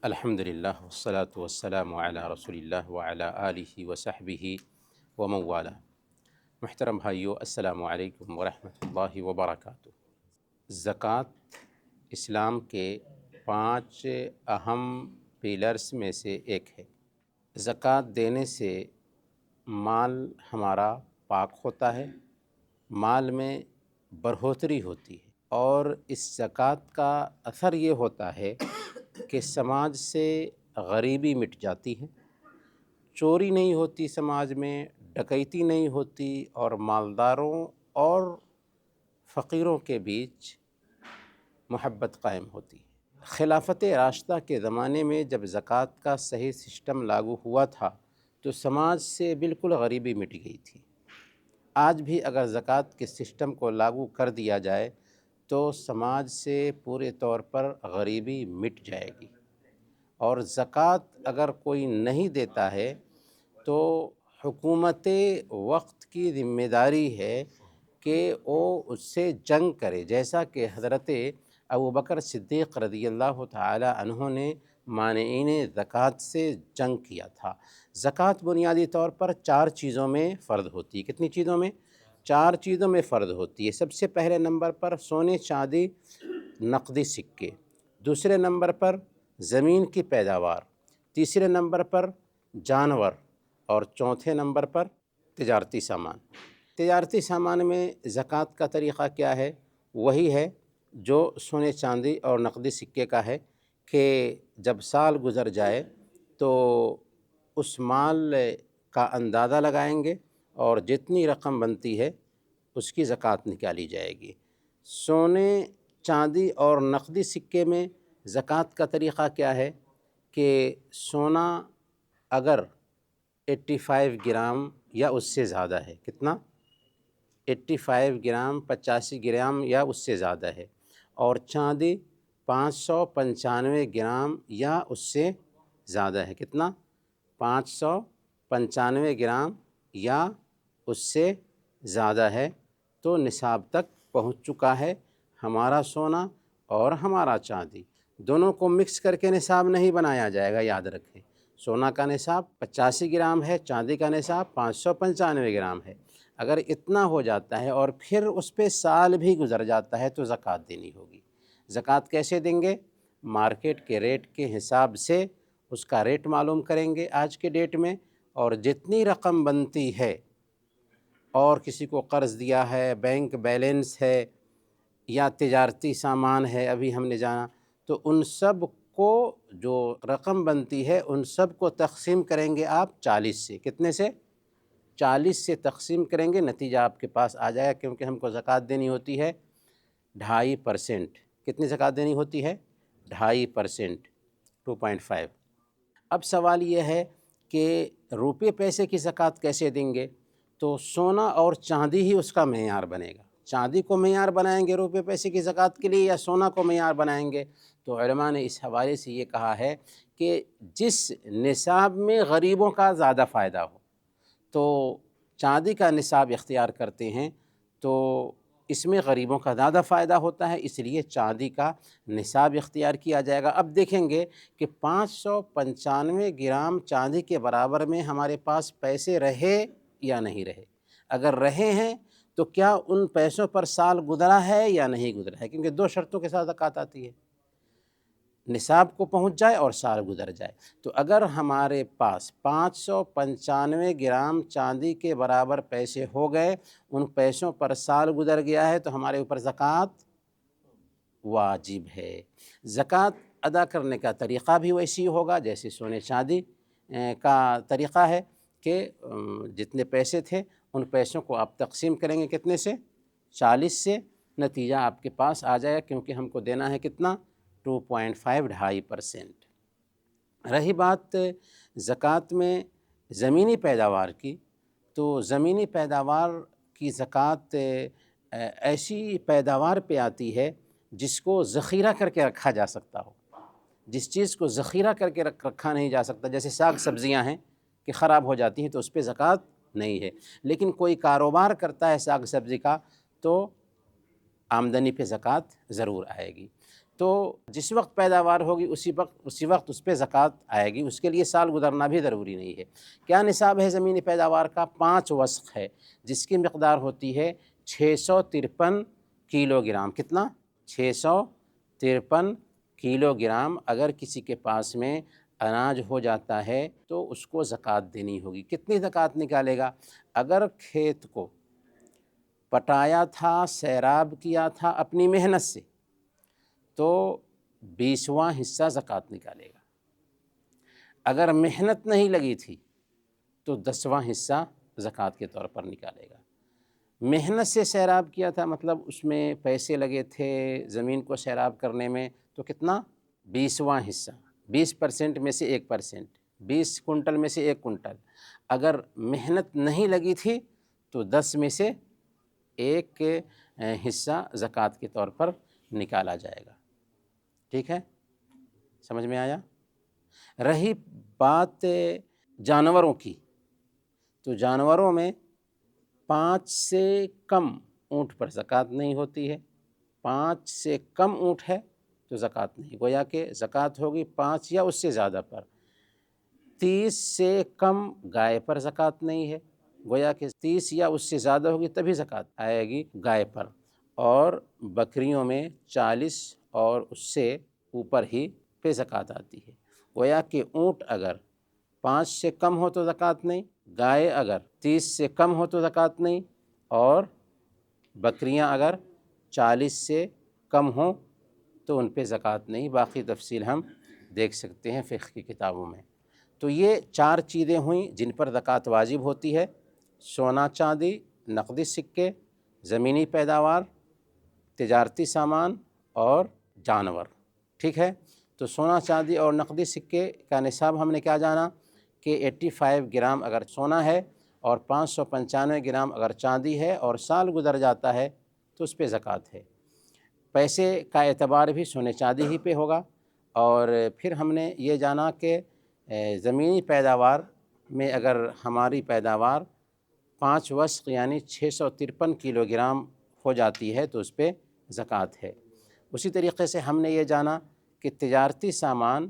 الحمدللہ والصلاة والسلام علی رسول اللہ وعلی آلہ وصحبہ ومن والہ۔ محترم بھائیو، السلام علیکم ورحمۃ اللہ وبرکاتہ۔ زکوٰۃ اسلام کے 5 اہم پیلرز میں سے ایک ہے۔ زکوٰۃ دینے سے مال ہمارا پاک ہوتا ہے، مال میں بڑھوتری ہوتی ہے، اور اس زکوٰۃ کا اثر یہ ہوتا ہے کہ سماج سے غریبی مٹ جاتی ہے، چوری نہیں ہوتی سماج میں، ڈکیتی نہیں ہوتی، اور مالداروں اور فقیروں کے بیچ محبت قائم ہوتی ہے۔ خلافت راشدہ کے زمانے میں جب زکوٰۃ کا صحیح سسٹم لاگو ہوا تھا تو سماج سے بالکل غریبی مٹ گئی تھی۔ آج بھی اگر زکوٰۃ کے سسٹم کو لاگو کر دیا جائے تو سماج سے پورے طور پر غریبی مٹ جائے گی، اور زکوٰۃ اگر کوئی نہیں دیتا ہے تو حکومت وقت کی ذمہ داری ہے کہ وہ اس سے جنگ کرے، جیسا کہ حضرت ابوبکر صدیق رضی اللہ تعالی عنہ نے مانعین زکوٰۃ سے جنگ کیا تھا۔ زکوٰۃ بنیادی طور پر 4 چیزوں میں فرض ہوتی ہے۔ کتنی چیزوں میں؟ 4 چیزوں میں فرض ہوتی ہے۔ سب سے پہلے نمبر پر سونے چاندی نقدی سکے، دوسرے نمبر پر زمین کی پیداوار، تیسرے نمبر پر جانور، اور چوتھے نمبر پر تجارتی سامان۔ تجارتی سامان میں زکوٰۃ کا طریقہ کیا ہے؟ وہی ہے جو سونے چاندی اور نقدی سکے کا ہے، کہ جب سال گزر جائے تو اس مال کا اندازہ لگائیں گے اور جتنی رقم بنتی ہے اس کی زکوٰۃ نکالی جائے گی۔ سونے چاندی اور نقدی سکے میں زکوٰۃ کا طریقہ کیا ہے کہ سونا اگر 85 گرام یا اس سے زیادہ ہے، کتنا؟ 85 گرام، 85 گرام یا اس سے زیادہ ہے، اور چاندی 595 گرام یا اس سے زیادہ ہے، کتنا؟ 595 گرام یا اس سے زیادہ ہے، تو نصاب تک پہنچ چکا ہے ہمارا سونا اور ہمارا چاندی۔ دونوں کو مکس کر کے نصاب نہیں بنایا جائے گا، یاد رکھیں۔ سونا کا نصاب 85 گرام ہے، چاندی کا نصاب 595 گرام ہے۔ اگر اتنا ہو جاتا ہے اور پھر اس پہ سال بھی گزر جاتا ہے تو زکوٰۃ دینی ہوگی۔ زکوٰۃ کیسے دیں گے؟ مارکیٹ کے ریٹ کے حساب سے اس کا ریٹ معلوم کریں گے آج کے ڈیٹ میں، اور جتنی رقم بنتی ہے، اور کسی کو قرض دیا ہے، بینک بیلنس ہے، یا تجارتی سامان ہے ابھی ہم نے جانا، تو ان سب کو جو رقم بنتی ہے ان سب کو تقسیم کریں گے آپ 40 سے۔ کتنے سے؟ 40 سے تقسیم کریں گے، نتیجہ آپ کے پاس آ جائے گا، کیونکہ ہم کو زکوٰۃ دینی ہوتی ہے 2.5%۔ کتنی زکوٰۃ دینی ہوتی ہے؟ 2.5%، 2.5۔ اب سوال یہ ہے کہ روپے پیسے کی زکوٰۃ کیسے دیں گے؟ تو سونا اور چاندی ہی اس کا معیار بنے گا۔ چاندی کو معیار بنائیں گے روپے پیسے کی زکوٰۃ کے لیے، یا سونا کو معیار بنائیں گے؟ تو علماء نے اس حوالے سے یہ کہا ہے کہ جس نصاب میں غریبوں کا زیادہ فائدہ ہو، تو چاندی کا نصاب اختیار کرتے ہیں، تو اس میں غریبوں کا زیادہ فائدہ ہوتا ہے، اس لیے چاندی کا نصاب اختیار کیا جائے گا۔ اب دیکھیں گے کہ 595 گرام چاندی کے برابر میں ہمارے پاس پیسے رہے یا نہیں رہے۔ اگر رہے ہیں تو کیا ان پیسوں پر سال گزرا ہے یا نہیں گزرا ہے؟ کیونکہ 2 شرطوں کے ساتھ زکوٰۃ آتی ہے، نصاب کو پہنچ جائے اور سال گزر جائے۔ تو اگر ہمارے پاس 595 گرام چاندی کے برابر پیسے ہو گئے، ان پیسوں پر سال گزر گیا ہے، تو ہمارے اوپر زکوٰۃ واجب ہے۔ زکوٰۃ ادا کرنے کا طریقہ بھی ویسی ہوگا جیسے سونے چاندی کا طریقہ ہے، کہ جتنے پیسے تھے ان پیسوں کو آپ تقسیم کریں گے کتنے سے؟ 40 سے، نتیجہ آپ کے پاس آ جائے گا، کیونکہ ہم کو دینا ہے کتنا؟ 2.5، 2.5%۔ رہی بات زکوٰۃ میں زمینی پیداوار کی، تو زمینی پیداوار کی زکوٰۃ ایسی پیداوار پہ آتی ہے جس کو ذخیرہ کر کے رکھا جا سکتا ہو۔ جس چیز کو ذخیرہ کر کے رکھا نہیں جا سکتا، جیسے ساگ سبزیاں ہیں کہ خراب ہو جاتی ہیں، تو اس پہ زکوٰۃ نہیں ہے۔ لیکن کوئی کاروبار کرتا ہے ساگ سبزی کا، تو آمدنی پہ زکوٰۃ ضرور آئے گی۔ تو جس وقت پیداوار ہوگی اسی وقت اس پہ زکوٰۃ آئے گی، اس کے لیے سال گزرنا بھی ضروری نہیں ہے۔ کیا نصاب ہے زمینی پیداوار کا؟ 5 وسق ہے، جس کی مقدار ہوتی ہے 653 کلو گرام۔ کتنا؟ 653 کلو گرام۔ اگر کسی کے پاس میں اناج ہو جاتا ہے تو اس کو زکوٰۃ دینی ہوگی۔ کتنی زکوٰۃ نکالے گا؟ اگر کھیت کو پٹایا تھا، سیراب کیا تھا اپنی محنت سے، تو 20واں حصہ زکوٰۃ نکالے گا۔ اگر محنت نہیں لگی تھی تو 10واں حصہ زکوٰۃ کے طور پر نکالے گا۔ محنت سے سیراب کیا تھا، مطلب اس میں پیسے لگے تھے زمین کو سیراب کرنے میں، تو کتنا؟ 20واں حصہ، 20% میں سے 1%، 20 کنٹل میں سے 1 کنٹل۔ اگر محنت نہیں لگی تھی تو 10 میں سے 1 حصہ زکوٰۃ کے طور پر نکالا جائے گا۔ ٹھیک ہے، سمجھ میں آیا؟ رہی بات جانوروں کی، تو جانوروں میں 5 سے کم اونٹ پر زکوٰۃ نہیں ہوتی ہے۔ 5 سے کم اونٹ ہے تو زکوٰۃ نہیں، گویا کہ زکوٰۃ ہوگی 5 یا اس سے زیادہ پر۔ 30 سے کم گائے پر زکوٰۃ نہیں ہے، گویا کہ 30 یا اس سے زیادہ ہوگی تبھی زکوٰۃ آئے گی گائے پر۔ اور بکریوں میں 40 اور اس سے اوپر ہی پہ زکوٰۃ آتی ہے۔ گویا کہ اونٹ اگر 5 سے کم ہو تو زکوٰۃ نہیں، گائے اگر 30 سے کم ہو تو زکوٰۃ نہیں، اور بکریاں اگر 40 سے کم ہوں تو ان پہ زکوٰۃ نہیں۔ باقی تفصیل ہم دیکھ سکتے ہیں فقہ کی کتابوں میں۔ تو یہ 4 چیزیں ہوئیں جن پر زکوٰۃ واجب ہوتی ہے: سونا چاندی، نقدی سکے، زمینی پیداوار، تجارتی سامان اور جانور۔ ٹھیک ہے، تو سونا چاندی اور نقدی سکے کا نصاب ہم نے کیا جانا کہ 85 گرام اگر سونا ہے اور 595 گرام اگر چاندی ہے اور سال گزر جاتا ہے تو اس پہ زکوٰۃ ہے۔ پیسے کا اعتبار بھی سونے چاندی ہی پہ ہوگا۔ اور پھر ہم نے یہ جانا کہ زمینی پیداوار میں اگر ہماری پیداوار 5 وسق یعنی 653 کلو گرام ہو جاتی ہے تو اس پہ زکوٰۃ ہے۔ اسی طریقے سے ہم نے یہ جانا کہ تجارتی سامان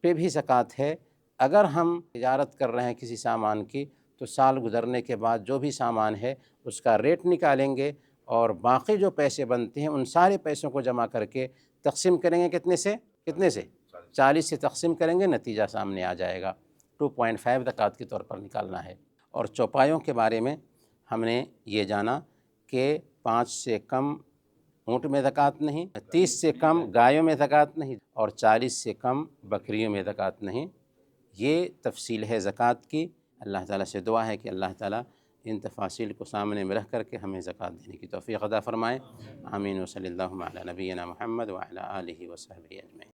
پہ بھی زکوٰۃ ہے۔ اگر ہم تجارت کر رہے ہیں کسی سامان کی تو سال گزرنے کے بعد جو بھی سامان ہے اس کا ریٹ نکالیں گے اور باقی جو پیسے بنتے ہیں ان سارے پیسوں کو جمع کر کے تقسیم کریں گے۔ کتنے سے 40 سے تقسیم کریں گے، نتیجہ سامنے آ جائے گا۔ 2.5 زکوٰۃ کے طور پر نکالنا ہے۔ اور چوپایوں کے بارے میں ہم نے یہ جانا کہ 5 سے کم اونٹ میں زکوٰۃ نہیں، 30 سے کم گایوں میں زکوٰۃ نہیں، اور 40 سے کم بکریوں میں زکوٰۃ نہیں۔ یہ تفصیل ہے زکوٰۃ کی۔ اللہ تعالیٰ سے دعا ہے کہ اللہ تعالیٰ ان تفاصیل کو سامنے میں رکھ کر کے ہمیں زکوٰۃ دینے کی توفیق عطا فرمائے۔ آمین و صلی اللہ علی نبینا محمد وعلی آلہ وصحبہ اجمعین۔